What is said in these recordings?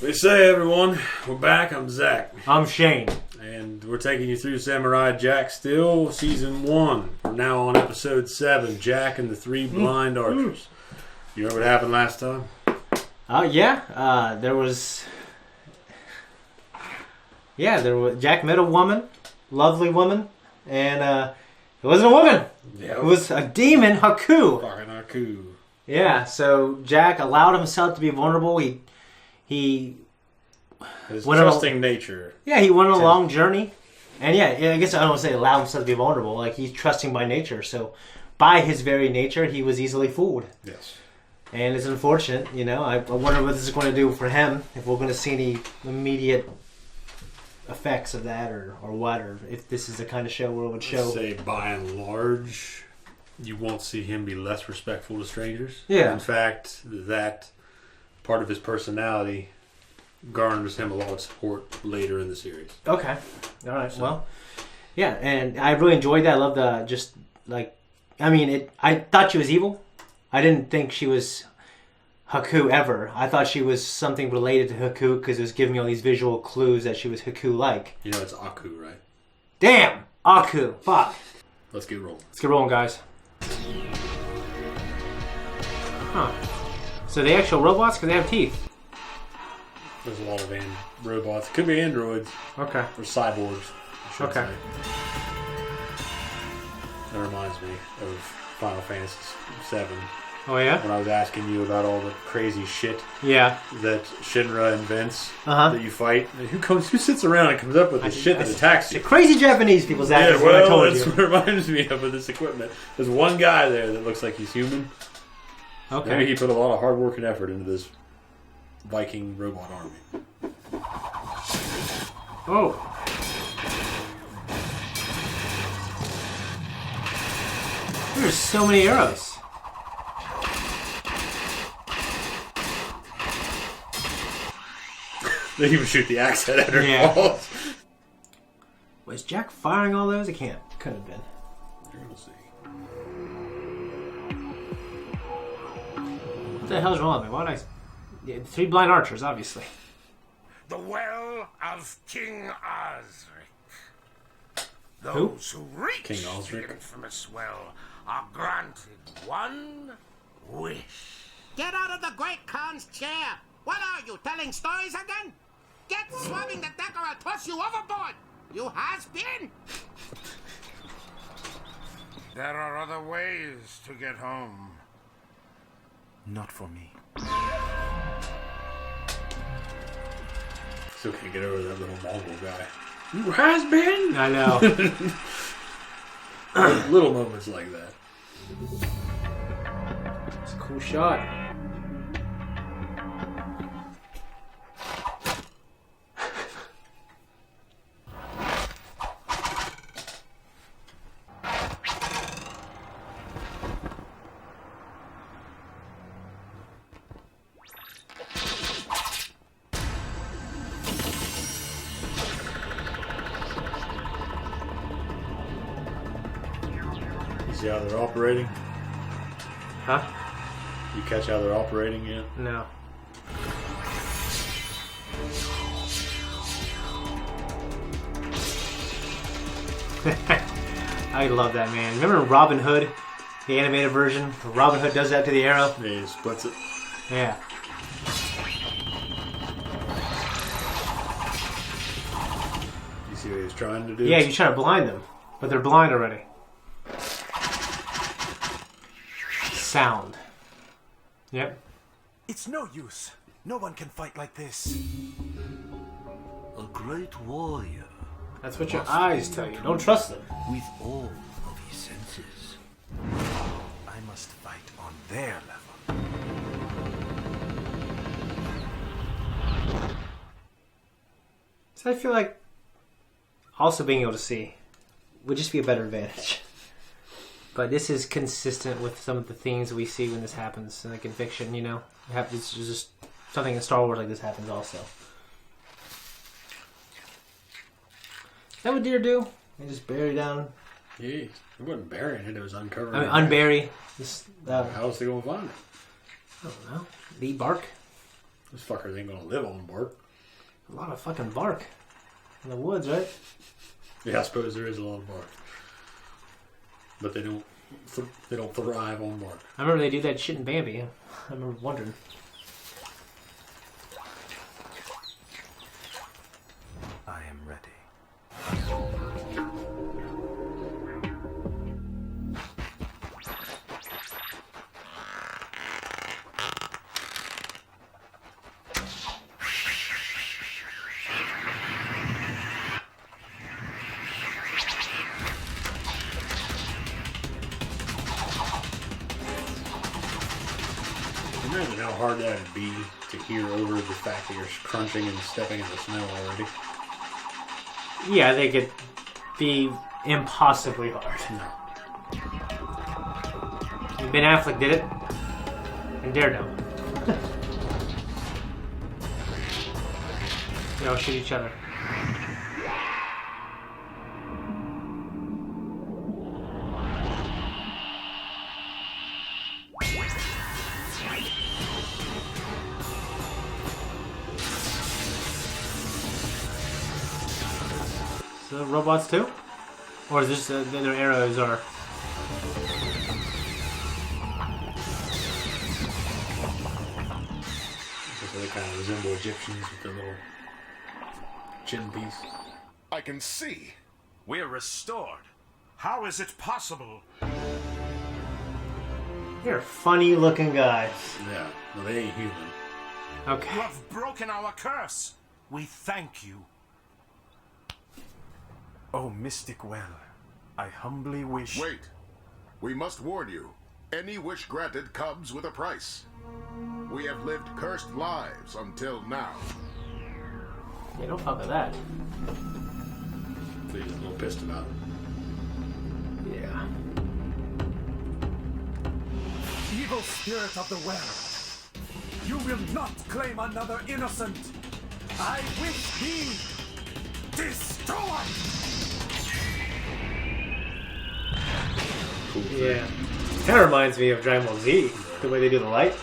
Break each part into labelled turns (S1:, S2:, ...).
S1: We say, everyone, we're back. I'm Zach.
S2: I'm Shane.
S1: And we're taking you through Samurai Jack still, Season 1. We're now on Episode 7, Jack and the Three Blind Archers. You remember what happened last time?
S2: There was Jack met a woman, lovely woman, and it wasn't a woman.
S1: Yeah,
S2: it was a demon, Haku.
S1: Fucking Haku.
S2: Yeah, so Jack allowed himself to be vulnerable. He
S1: His
S2: went
S1: trusting nature.
S2: Yeah, he went on a long journey. And yeah, I guess I don't want to say allow himself to be vulnerable. Like, he's trusting by nature. So by his very nature, he was easily fooled.
S1: Yes.
S2: And it's unfortunate, you know. I wonder what this is going to do for him. If we're going to see any immediate effects of that or what. Or if this is the kind of show where it would show.
S1: I'd say by and large, you won't see him be less respectful to strangers.
S2: Yeah.
S1: In fact, that part of his personality garners him a lot of support later in the series.
S2: Okay. All right. So. Well, yeah, and I really enjoyed that. I love I thought she was evil. I didn't think she was Haku ever. I thought she was something related to Haku because it was giving me all these visual clues that she was Haku-like.
S1: You know it's Aku, right?
S2: Damn! Aku. Fuck.
S1: Let's get rolling.
S2: Let's get rolling, guys. Huh. So the actual robots, because they have teeth.
S1: There's a lot of robots. Could be androids.
S2: Okay.
S1: Or cyborgs, I should say. That reminds me of Final Fantasy VII.
S2: Oh, yeah?
S1: When I was asking you about all the crazy shit that Shinra invents that you fight. Who sits around and comes up with the shit that attacks you?
S2: The crazy Japanese people, Zach, is what I told you.
S1: That's what it reminds me of with this equipment. There's one guy there that looks like he's human.
S2: Okay.
S1: Maybe he put a lot of hard work and effort into this Viking robot army.
S2: Oh. There's so many arrows.
S1: They even shoot the axe head at her balls.
S2: Was Jack firing all those? It couldn't have been.
S1: You're gonna see.
S2: What the hell's wrong with me? Why would I... Yeah, Three Blind Archers, obviously.
S3: The Well of King Osric. Those who reach
S1: King Osric?
S3: the infamous well are granted one wish.
S4: Get out of the Great Khan's chair! What are you, telling stories again? Get swabbing the deck or I'll toss you overboard! You has-been!
S3: There are other ways to get home.
S5: Not for me.
S1: Still can't get over that little Mongol guy. You has been?
S2: I know.
S1: Little moments like that.
S2: It's a cool shot.
S1: See how they're operating?
S2: Huh?
S1: You catch how they're operating yet?
S2: No. I love that, man. Remember Robin Hood? The animated version? Robin Hood does that to the arrow?
S1: Yeah, he splits it.
S2: Yeah.
S1: You see what he was trying to do?
S2: Yeah, he's trying to blind them. But they're blind already. Sound. Yep.
S5: It's no use. No one can fight like this.
S6: A great warrior.
S2: That's what your eyes tell you. Don't trust them.
S6: With all of his senses.
S5: I must fight on their level.
S2: So I feel like also being able to see would just be a better advantage. But this is consistent with some of the themes we see when this happens, like in fiction, you know? It's just something in Star Wars like this happens also. Is that what deer do? They just bury down?
S1: Yeah, it wasn't burying it, it was uncovering
S2: I mean,
S1: it.
S2: unbury.
S1: How else they going to find it?
S2: I don't know. Eat bark?
S1: Those fuckers ain't gonna live on bark.
S2: A lot of fucking bark in the woods, right?
S1: Yeah, I suppose there is a lot of bark, but they don't thrive on bark.
S2: I remember they do that shit in Bambi. I remember wondering.
S5: I am ready.
S1: Imagine how hard that would be to hear over the fact that you're crunching and stepping in the snow already.
S2: Yeah, I think it'd be impossibly hard.
S1: No.
S2: Ben Affleck did it. And Daredevil. They all shoot each other. So robots too? Or is this their arrows are...
S1: So they kind of resemble Egyptians with their little chin piece.
S7: I can see.
S5: We're restored.
S3: How is it possible?
S2: They're funny looking guys.
S1: Yeah, well, they ain't human.
S2: Okay.
S3: You have broken our curse. We thank you.
S5: O mystic well, I humbly wish...
S7: Wait. We must warn you. Any wish granted comes with a price. We have lived cursed lives until now.
S2: Yeah, don't fuck with that.
S1: So he's a little pissed about it.
S2: Yeah.
S8: Evil spirit of the well, you will not claim another innocent. I wish thee destroyed.
S1: Cool thing.
S2: Yeah. Kind of reminds me of Dragon Ball Z, the way they do the light.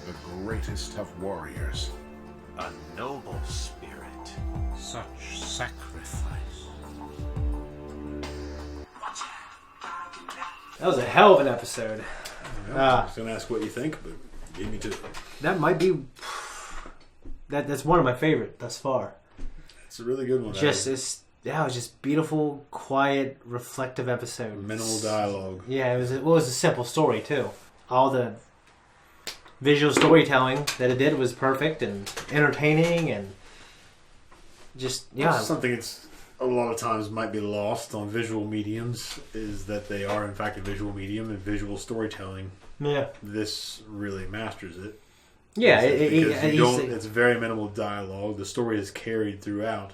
S7: The greatest of warriors.
S5: A noble spirit.
S3: Such sacrifice.
S2: That was a hell of an episode.
S1: I was going to ask what you think, but beat me to it.
S2: That might be... That's one of my favorite thus far.
S1: It's a really good one.
S2: It was just beautiful, quiet, reflective episode.
S1: Minimal dialogue.
S2: Yeah, it was a simple story too. All the visual storytelling that it did was perfect and entertaining and just
S1: That's something that's a lot of times might be lost on visual mediums is that they are in fact a visual medium and visual storytelling.
S2: Yeah.
S1: This really masters it.
S2: Yeah,
S1: It's very minimal dialogue. The story is carried throughout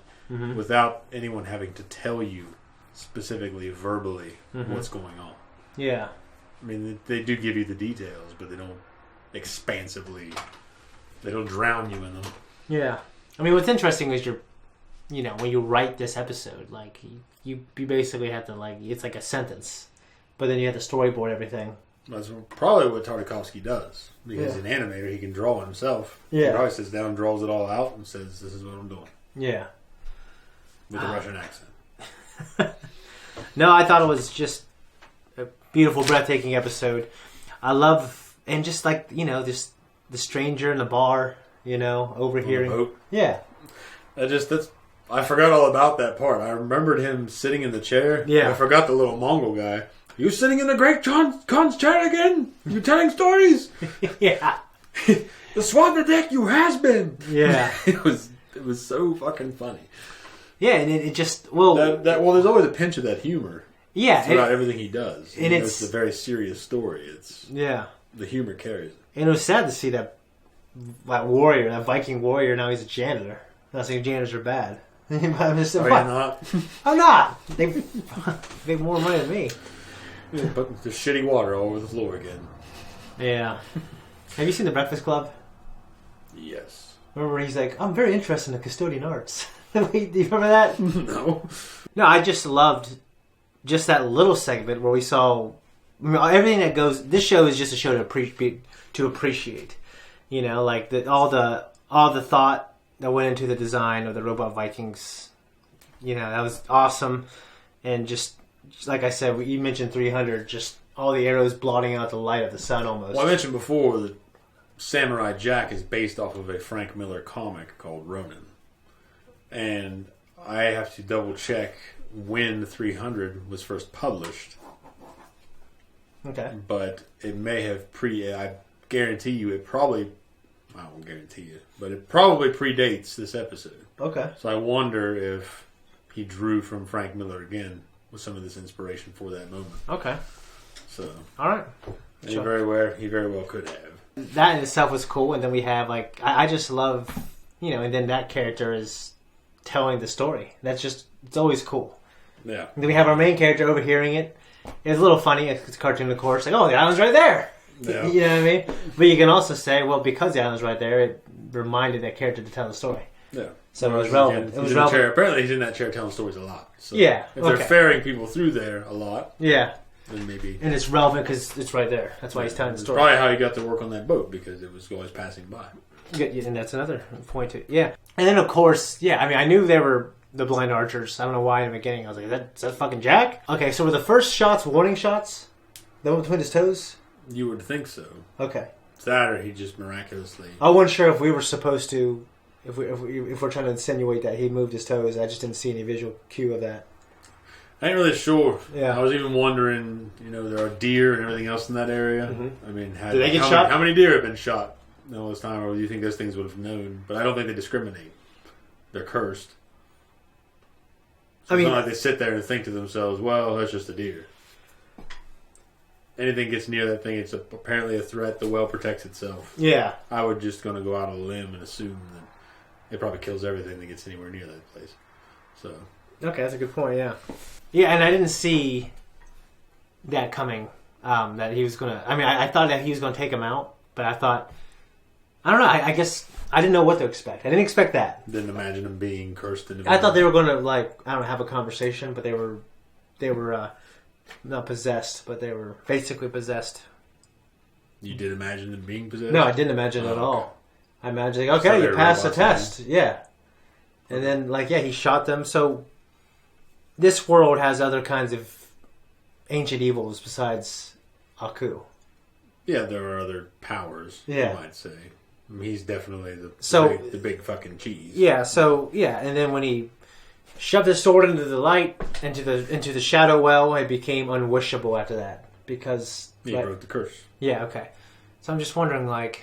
S1: without anyone having to tell you specifically, verbally, what's going on.
S2: Yeah.
S1: I mean, they do give you the details, but they don't expansively. They don't drown you in them.
S2: Yeah. I mean, what's interesting is when you write this episode, like you basically have to it's like a sentence, but then you have to storyboard everything.
S1: That's probably what Tartakovsky does. Because he's an animator, he can draw it himself.
S2: Yeah.
S1: He probably sits down, draws it all out, and says, "This is what I'm doing."
S2: Yeah.
S1: With a Russian accent.
S2: No, I thought it was just a beautiful, breathtaking episode. I love, and just just the stranger in the bar, overhearing.
S1: On the boat.
S2: Yeah.
S1: I forgot all about that part. I remembered him sitting in the chair.
S2: Yeah.
S1: I forgot the little Mongol guy. You sitting in the great Khan's chair again? You telling stories?
S2: Yeah.
S1: The swat the deck you has been.
S2: Yeah.
S1: It was so fucking funny.
S2: Yeah, and it just
S1: there's always a pinch of that humor.
S2: Yeah,
S1: throughout everything he does.
S2: And
S1: it's a very serious story. The humor carries it.
S2: And it was sad to see that warrior, that Viking warrior. Now he's a janitor. I'm not saying janitors are bad. I'm just
S1: Are you not?
S2: I'm not. They make more money than me.
S1: Yeah, but there's shitty water all over the floor again.
S2: Yeah. Have you seen The Breakfast Club?
S1: Yes.
S2: Remember he's like, I'm very interested in custodian arts. Do you remember that?
S1: No.
S2: No, I just loved just that little segment where we saw everything that goes. This show is just a show to appreciate. You know, like all the thought that went into the design of the robot Vikings. You know, that was awesome. And just like I said, you mentioned 300, just all the arrows blotting out the light of the sun almost.
S1: Well, I mentioned before that Samurai Jack is based off of a Frank Miller comic called Ronin. And I have to double check when 300 was first published.
S2: Okay.
S1: But it may have I guarantee you it probably, I won't guarantee you, but it probably predates this episode.
S2: Okay.
S1: So I wonder if he drew from Frank Miller again with some of this inspiration for that moment.
S2: Okay.
S1: So.
S2: All right.
S1: He very well could have.
S2: That in itself was cool, and then we have like I just love, you know, and then that character is telling the story. That's just, it's always cool.
S1: Yeah.
S2: And then we have our main character overhearing it. It's a little funny. It's a cartoon, of course. Like, oh, the island's right there.
S1: Yeah.
S2: You know what I mean? But you can also say, well, because the island's right there, it reminded that character to tell the story.
S1: Yeah.
S2: So it was relevant.
S1: Apparently he's in that chair telling stories a lot. So
S2: yeah.
S1: If they're ferrying people through there a lot.
S2: Yeah.
S1: Then maybe.
S2: And it's relevant because it's right there. That's why he's telling the story.
S1: Probably how he got to work on that boat, because it was always passing by.
S2: Yeah, and that's another point too. Yeah. And then of course, yeah, I mean, I knew they were the blind archers. I don't know why in the beginning I was like, is that fucking Jack? Okay, so were the first shots warning shots? The one between his toes?
S1: You would think so.
S2: Okay.
S1: It's that, or he just miraculously.
S2: I wasn't sure if we were supposed to, if we're trying to insinuate that he moved his toes. I just didn't see any visual cue of that.
S1: I ain't really sure.
S2: Yeah.
S1: I was even wondering, you know, there are deer and everything else in that area.
S2: Mm-hmm.
S1: I mean,
S2: did they get shot?
S1: How many deer have been shot in all this time, or do you think those things would have known? But I don't think they discriminate. They're cursed. So it's not like they sit there and think to themselves, well, that's just a deer. Anything gets near that thing, it's apparently a threat. The well protects itself.
S2: Yeah.
S1: I would just going to go out on a limb and assume that it probably kills everything that gets anywhere near that place. So.
S2: Okay, that's a good point, yeah. Yeah, and I didn't see that coming, that he was going to... I mean, I thought that he was going to take him out, but I thought... I don't know, I guess... I didn't know what to expect. I didn't expect that.
S1: Didn't imagine him being cursed.
S2: I thought they were going to, like, I don't know, have a conversation, but they were not possessed, but they were basically possessed.
S1: You did imagine them being possessed?
S2: No, I didn't imagine it at all. I imagined, like, okay, you passed the test. Yeah. And then, like, yeah, he shot them. So this world has other kinds of ancient evils besides Aku.
S1: Yeah, there are other powers,
S2: yeah.
S1: you might say. I mean, he's definitely the big fucking cheese.
S2: Yeah, so, yeah, and then when he shoved his sword into the light, into the shadow well, it became unwishable after that. Because...
S1: He broke the curse.
S2: Yeah, okay. So I'm just wondering, like...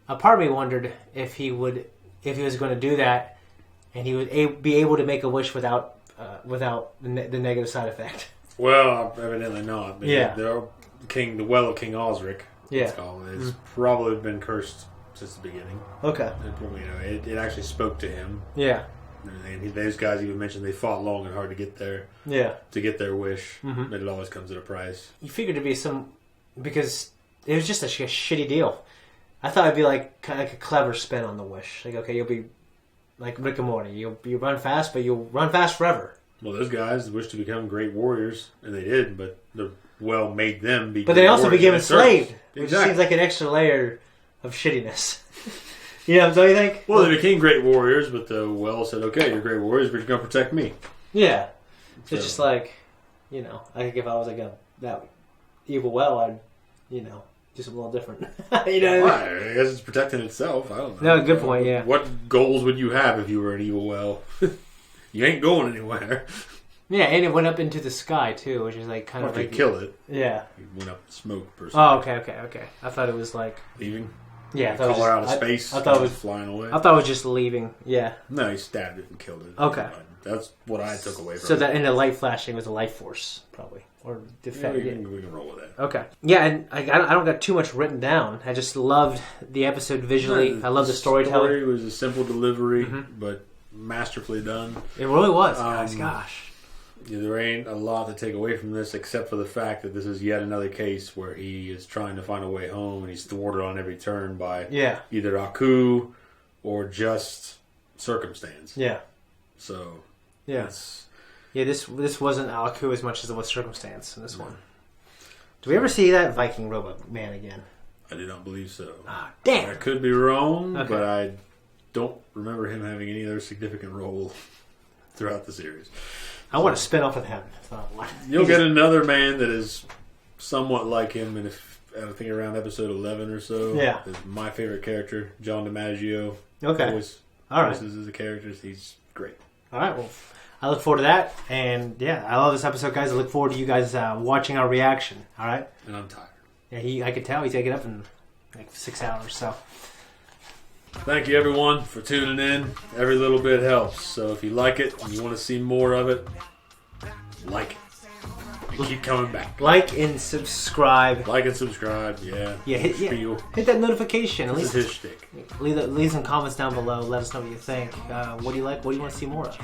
S2: A part of me wondered if he was going to do that, and he would be able to make a wish without the negative side effect.
S1: Well, evidently not.
S2: Yeah.
S1: The well of King Osric,
S2: yeah,
S1: it's called, has probably been cursed since the beginning.
S2: Okay.
S1: It actually spoke to him.
S2: Yeah.
S1: And those guys even mentioned they fought long and hard to get there.
S2: Yeah.
S1: To get their wish.
S2: Mm-hmm.
S1: But it always comes at a price.
S2: You figured it'd be because it was just a shitty deal. I thought it'd be like kind of like a clever spin on the wish. Like, okay, you'll be like Rick and Morty. You run fast, but you'll run fast forever.
S1: Well, those guys wish to become great warriors, and they did, but the well made them be.
S2: But they also became enslaved, which
S1: exactly.
S2: Seems like an extra layer of shittiness. You know, don't you think?
S1: Well, they became great warriors, but the well said, "Okay, you're great warriors, but you're going to protect me."
S2: Yeah, so it's just like, you know, I think if I was like that evil well, I'd, you know, do something a little different. You know,
S1: I guess it's protecting itself. I don't know.
S2: No, good point. Yeah.
S1: What goals would you have if you were an evil well? You ain't going anywhere.
S2: Yeah, and it went up into the sky too, which is like kind of like
S1: kill it.
S2: Yeah.
S1: It went up in smoke. Per se.
S2: Oh, okay. I thought it was like
S1: leaving.
S2: Yeah,
S1: call her out of space.
S2: I thought it was
S1: flying away.
S2: I thought it was just leaving. Yeah.
S1: No, he stabbed it and killed it.
S2: Okay.
S1: That's what I took away from it.
S2: So that in the light flashing was a life force, probably, or defend.
S1: Yeah, we can roll with that.
S2: Okay. Yeah, and I don't got too much written down. I just loved the episode visually. I love the storytelling.
S1: The story was a simple delivery, but masterfully done.
S2: It really was, guys. Gosh.
S1: Yeah, there ain't a lot to take away from this except for the fact that this is yet another case where he is trying to find a way home and he's thwarted on every turn by either Aku or just circumstance.
S2: Yeah.
S1: So,
S2: this wasn't Aku as much as it was circumstance in this one. Do we ever see that Viking robot man again?
S1: I do not believe so.
S2: Damn.
S1: I could be wrong, but I don't remember him having any other significant role throughout the series.
S2: I want a spin-off of him.
S1: You'll get another man that is somewhat like him, and I think around episode 11 or so.
S2: Yeah.
S1: Is my favorite character, John DiMaggio.
S2: Okay. All right.
S1: Voices as a character. He's great.
S2: All right. Well, I look forward to that. And yeah, I love this episode, guys. I look forward to you guys watching our reaction. All right.
S1: And I'm tired.
S2: Yeah, I could tell he's taking up in like 6 hours. So.
S1: Thank you, everyone, for tuning in. Every little bit helps. So if you like it and you want to see more of it, like it. And keep coming back.
S2: Like and subscribe.
S1: Like and subscribe, yeah.
S2: Yeah, hit that notification. At
S1: least
S2: his
S1: shtick.
S2: Leave some comments down below. Let us know what you think. What do you like? What do you want to see more of?